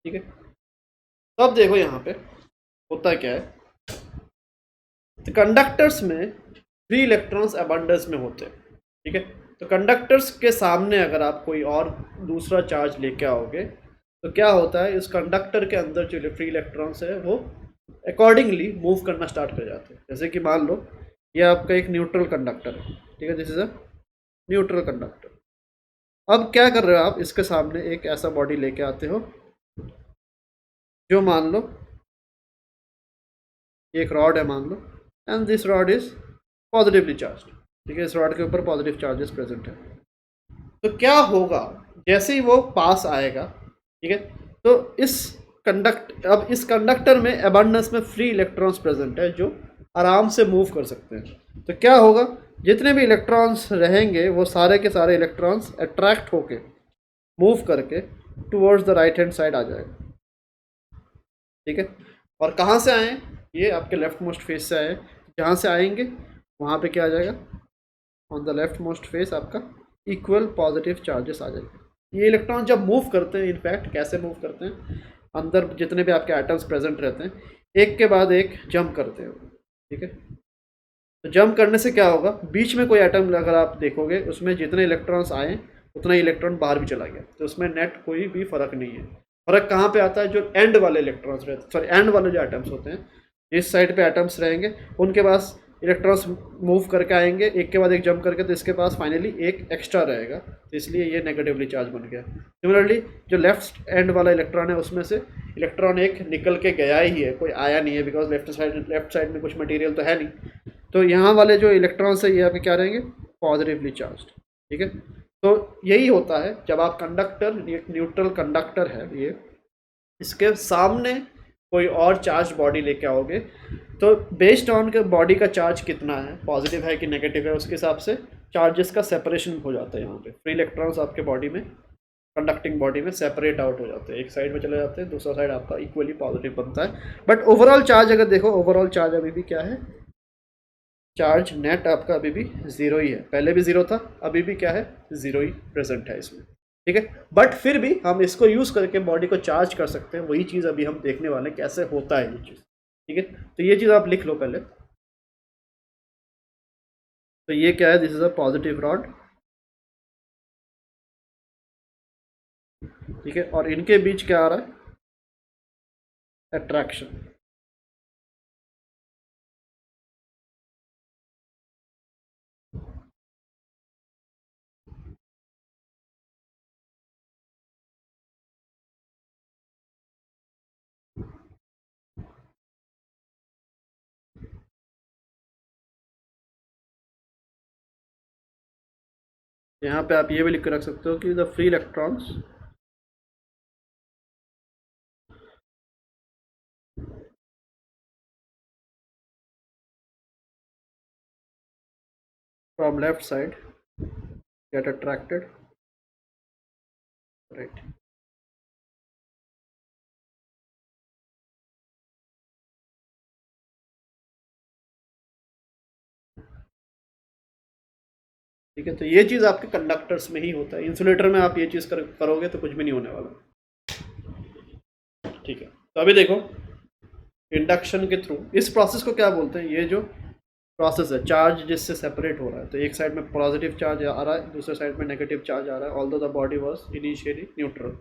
ठीक है। तो अब देखो यहाँ पे होता क्या है, तो कंडक्टर्स में फ्री इलेक्ट्रॉन्स अबंडेंस में होते हैं, ठीक है। तो कंडक्टर्स के सामने अगर आप कोई और दूसरा चार्ज लेके आओगे तो क्या होता है, इस कंडक्टर के अंदर जो फ्री इलेक्ट्रॉन्स है वो अकॉर्डिंगली मूव करना स्टार्ट कर जाते हैं। जैसे कि मान लो ये आपका एक न्यूट्रल कंडक्टर है, ठीक है, this is a neutral conductor. अब क्या कर रहे हो आप, इसके सामने एक ऐसा बॉडी लेके आते हो जो मान लो एक रॉड है मान लो, and this rod is positively charge, ठीक है। इस रॉड के ऊपर पॉजिटिव चार्जेस प्रेजेंट है। तो क्या होगा, जैसे ही वो पास आएगा, ठीक है, तो अब इस कंडक्टर में अबंडेंस में फ्री इलेक्ट्रॉन्स प्रेजेंट है जो आराम से मूव कर सकते हैं। तो क्या होगा, जितने भी इलेक्ट्रॉन्स रहेंगे वो सारे के सारे इलेक्ट्रॉन्स अट्रैक्ट होके मूव करके towards the right hand side आ जाएगा, ठीक है। और कहाँ से आए, ये आपके लेफ्ट मोस्ट फेस से आए, जहाँ से आएंगे वहाँ पे क्या आ जाएगा, on the left most face आपका इक्वल पॉजिटिव चार्जेस आ जाएंगे। ये इलेक्ट्रॉन जब मूव करते हैं, इनफैक्ट कैसे मूव करते हैं, अंदर जितने भी आपके एटम्स प्रेजेंट रहते हैं एक के बाद एक जंप करते हैं, ठीक है। तो जंप करने से क्या होगा, बीच में कोई एटम अगर आप देखोगे उसमें जितने इलेक्ट्रॉन्स आए उतना ही इलेक्ट्रॉन बाहर भी चला गया, तो उसमें नेट कोई भी फर्क नहीं है। फर्क कहाँ पे आता है, जो एंड वाले इलेक्ट्रॉन्स रहते हैं, सॉरी एंड वाले जो एटम्स होते हैं, इस साइड पे एटम्स रहेंगे, उनके पास इलेक्ट्रॉन्स मूव करके आएंगे एक के बाद एक जंप करके, तो इसके पास फाइनली एक एक्स्ट्रा रहेगा, तो इसलिए ये नेगेटिवली चार्ज बन गया। सिमिलरली जो लेफ्ट एंड वाला इलेक्ट्रॉन है उसमें से इलेक्ट्रॉन एक निकल के गया ही है, कोई आया नहीं है, बिकॉज लेफ्ट साइड में कुछ मटेरियल तो है नहीं। तो यहाँ वाले जो इलेक्ट्रॉन्स है ये आपके क्या रहेंगे, पॉजिटिवली चार्ज, ठीक है। तो यही होता है जब आप कंडक्टर, एक न्यूट्रल कंडक्टर है ये, इसके सामने कोई और चार्ज बॉडी लेके आओगे तो बेस्ड ऑन के बॉडी का चार्ज कितना है, पॉजिटिव है कि नेगेटिव है, उसके हिसाब से चार्जेस का सेपरेशन हो जाता है। यहाँ पे फ्री इलेक्ट्रॉन्स आपके बॉडी में, कंडक्टिंग बॉडी में सेपरेट आउट हो जाते हैं, एक साइड में चले जाते हैं, दूसरा साइड आपका इक्वली पॉजिटिव बनता है। बट ओवरऑल चार्ज अगर देखो, ओवरऑल चार्ज अभी भी क्या है, चार्ज नेट आपका अभी भी ज़ीरो ही है, पहले भी ज़ीरो था, अभी भी क्या है, ज़ीरो ही प्रेजेंट है इसमें। ठीक है। बट फिर भी हम इसको यूज़ करके बॉडी को चार्ज कर सकते हैं, वही चीज़ अभी हम देखने वाले हैं कैसे होता है ये चीज़। ठीक है, तो ये चीज़ आप लिख लो पहले। तो ये क्या है, this is a positive rod. ठीक है, और इनके बीच क्या आ रहा है, अट्रैक्शन। यहाँ पे आप ये भी लिख कर रख सकते हो कि the free electrons from left side get attracted, right. ठीक है, तो ये चीज़ आपके कंडक्टर्स में ही होता है, इंसुलेटर में आप ये चीज़ करोगे तो कुछ भी नहीं होने वाला। ठीक है, तो अभी देखो इंडक्शन के थ्रू इस प्रोसेस को क्या बोलते हैं, ये जो प्रोसेस है चार्ज जिससे सेपरेट हो रहा है, तो एक साइड में पॉजिटिव चार्ज आ रहा है, दूसरे साइड में नेगेटिव चार्ज आ रहा है, although the body was initially neutral.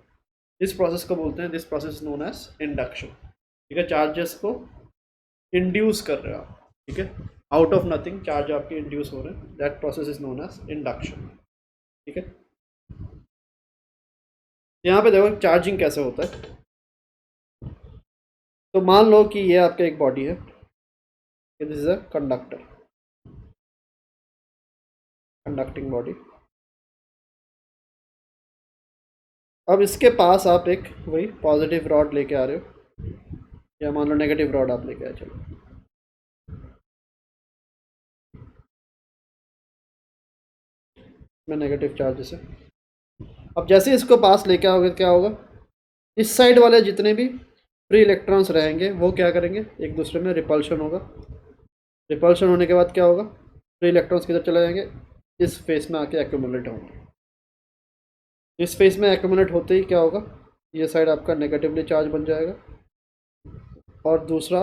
इस प्रोसेस को बोलते हैं, this process known as induction. ठीक है, चार्जेस को इंड्यूस कर रहे हो आप। ठीक है, आउट ऑफ नथिंग चार्ज आपके इंड्यूस हो रहे हैं, that process is known as induction. ठीक है, यहाँ पे देखो चार्जिंग कैसे होता है। तो मान लो कि ये आपका एक बॉडी है, this is a conductor, conducting body. अब इसके पास आप एक वही पॉजिटिव रॉड लेके आ रहे हो, या मान लो नेगेटिव रॉड आप लेके आए, चलो मैं नेगेटिव चार्ज से। अब जैसे इसको पास लेके आओगे क्या होगा, इस साइड वाले जितने भी फ्री इलेक्ट्रॉन्स रहेंगे वो क्या करेंगे, एक दूसरे में रिपल्शन होगा। रिपल्शन होने के बाद क्या होगा, फ्री इलेक्ट्रॉन्स किधर चले जाएंगे, इस फेस में आके एक्यूमुलेट होंगे। इस फेस में एक्यूमुलेट होते ही क्या होगा, ये साइड आपका नेगेटिवली चार्ज बन जाएगा, और दूसरा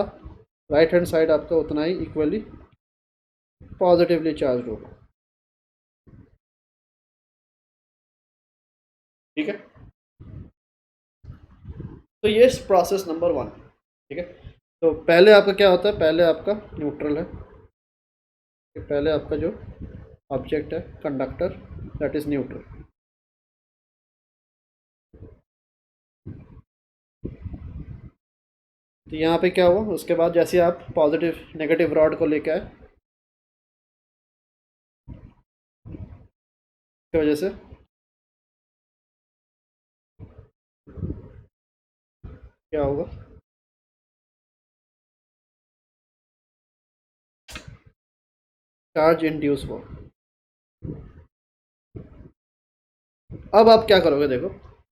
राइट हैंड साइड आपका उतना ही इक्वली पॉजिटिवली चार्ज होगा। ठीक है, तो ये प्रोसेस नंबर 1। ठीक है, तो पहले आपका क्या होता है, पहले आपका न्यूट्रल है, पहले आपका जो ऑब्जेक्ट है कंडक्टर दैट इज न्यूट्रल। तो यहाँ पे क्या हुआ, उसके बाद जैसे आप पॉजिटिव नेगेटिव रॉड को लेके आए, की वजह से क्या होगा, चार्ज इंड्यूस हुआ। अब आप क्या करोगे, देखो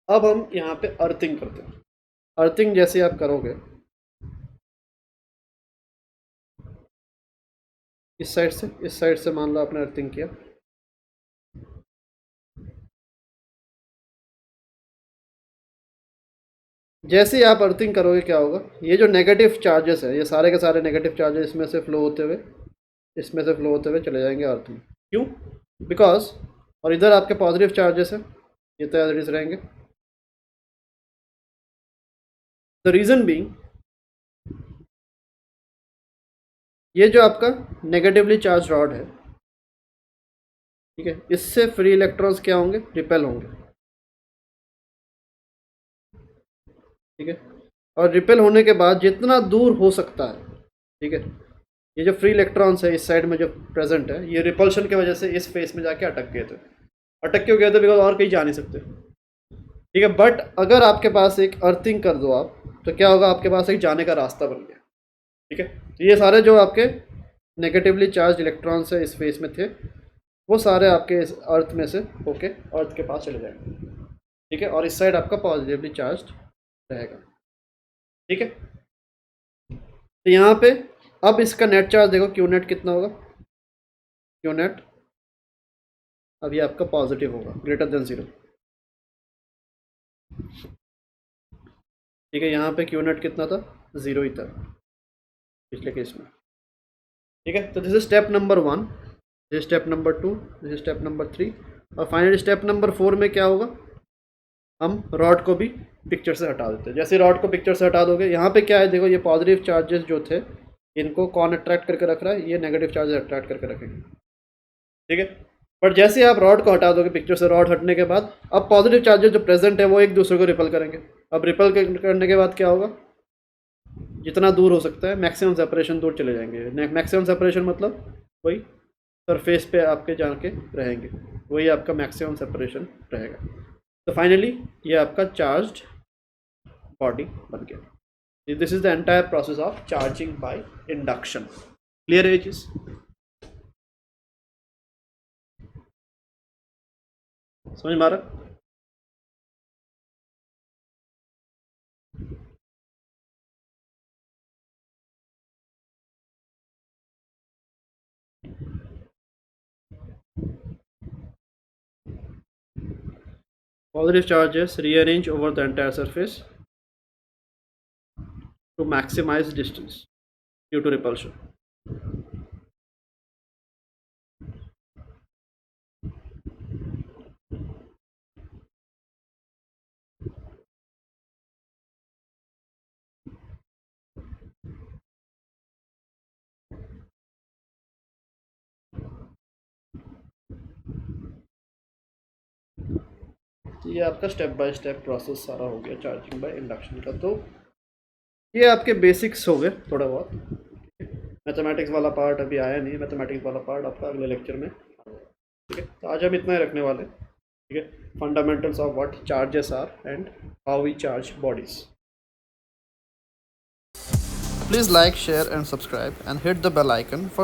अब हम यहाँ पे अर्थिंग करते हैं। अर्थिंग जैसे आप करोगे, इस साइड से मान लो आपने अर्थिंग किया, जैसे ही आप अर्थिंग करोगे क्या होगा, ये जो नेगेटिव चार्जेस है, ये सारे के सारे नेगेटिव चार्जेस इसमें से फ्लो होते हुए, इसमें से फ्लो होते हुए चले जाएंगे अर्थ में। क्यों, बिकॉज, और इधर आपके पॉजिटिव चार्जेस है, ये तो एज इट इज रहेंगे। द रीज़न बीइंग, ये जो आपका नेगेटिवली चार्ज रॉड है, ठीक है, इससे फ्री इलेक्ट्रॉन्स क्या होंगे, रिपेल होंगे। ठीक है, और रिपेल होने के बाद जितना दूर हो सकता है, ठीक है, ये जो फ्री इलेक्ट्रॉन्स है इस साइड में जो प्रेजेंट है, ये रिपल्शन की वजह से इस फेस में जाके अटक गए थे। अटक क्यों गए थे, बिकॉज और कहीं जा नहीं सकते। ठीक है, बट अगर आपके पास एक अर्थिंग कर दो आप, तो क्या होगा, आपके पास एक जाने का रास्ता बन गया। ठीक है, तो ये सारे जो आपके नेगेटिवली चार्ज इलेक्ट्रॉन्स है इस फेस में थे, वो सारे आपके इस अर्थ में से होके अर्थ के पास चले जाएंगे। ठीक है, और इस साइड आपका पॉजिटिवली चार्ज रहेगा। ठीक है, तो यहाँ पे अब इसका नेट चार्ज देखो, क्यू नेट कितना होगा, क्यू नेट अभी आपका पॉजिटिव होगा, ग्रेटर देन 0। ठीक है, यहाँ पे क्यू नेट कितना था, 0 ही था पिछले केस में। ठीक है, तो this is step number 1, this step number 2, this step number 3, और फाइनली स्टेप नंबर 4 में क्या होगा, हम रॉड को भी पिक्चर से हटा देते हैं। जैसे रॉड को पिक्चर से हटा दोगे, यहाँ पे क्या है देखो, ये पॉजिटिव चार्जेस जो थे इनको कौन अट्रैक्ट करके रख रहा है, ये नेगेटिव चार्जेस अट्रैक्ट करके रखेंगे। ठीक है, बट जैसे आप रॉड को हटा दोगे पिक्चर से, रॉड हटने के बाद अब पॉजिटिव चार्जेस जो प्रेजेंट है वो एक दूसरे को रिपल करेंगे। अब रिपल करने के बाद क्या होगा, जितना दूर हो सकता है मैक्सिमम सेपरेशन दूर चले जाएंगे। मैक्सिमम सेपरेशन मतलब वही सरफेस पे आपके जाके रहेंगे, वही आपका मैक्सिमम सेपरेशन रहेगा। तो फाइनली ये आपका चार्ज्ड बॉडी बन गया। This is the entire process of charging by induction. Clear है ये चीज? समझ में आ रहा? Positive charges rearrange over the entire surface to maximize distance due to repulsion. ये आपका स्टेप बाय स्टेप प्रोसेस सारा हो गया चार्जिंग बाय इंडक्शन का। तो ये आपके बेसिक्स हो गए थोड़ा बहुत। मैथमेटिक्स वाला पार्ट अभी आया नहीं, मैथमेटिक्स वाला पार्ट आपका अगले लेक्चर में। ठीक है, तो आज हम इतना ही रखने वाले। ठीक है, fundamentals of what charges are and how we charge bodies. Please like, share and subscribe and hit the bell icon for